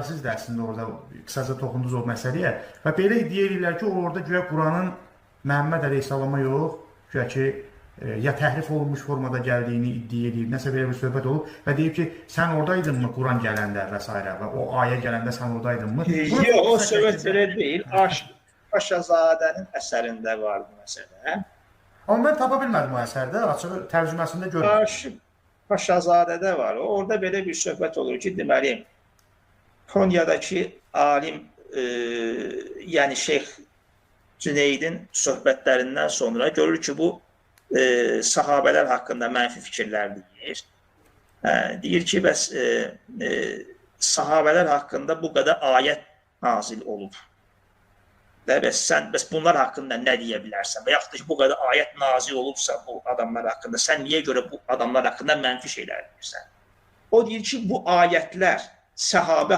Siz də əslində orada qısaca toxundunuz o məsələyə və belə iddia edirlər ki, orada güya Quranın Məhəmməd əleyhissalama yox, güya ki, ya təhrif olunmuş formada gəldiyini iddia edib, nəsə belə bir söhbət olub və deyib ki, sən oradaydınmı Quran gələndə və s. və o ayə gələndə sən oradaydınmı? Yox, o söhbət belə deyil. Paşazadənin əsərində vardı məsələ. Amma mən tapa bilmədim o əsərdə, açıq tərcüməsində görmədim. Paşazadədə var. Orada belə bir söhbət olur ki, deməli, Konya'dakı alim, yəni Şeyx Cüneydin söhbətlərindən sonra görür ki, bu sahabələr haqqında mənfi fikirlər deyir. Deyir ki, bəs sahabələr haqqında bu qədər ayət nazil olub. Bəs bunlar haqqında nə deyə bilərsən? Və yaxud da ki, bu qədər ayət nazil olubsa bu adamlar haqqında, sən niyə görə bu adamlar haqqında mənfi şeylər deyirsən? O deyir ki, bu ayətlər səhabə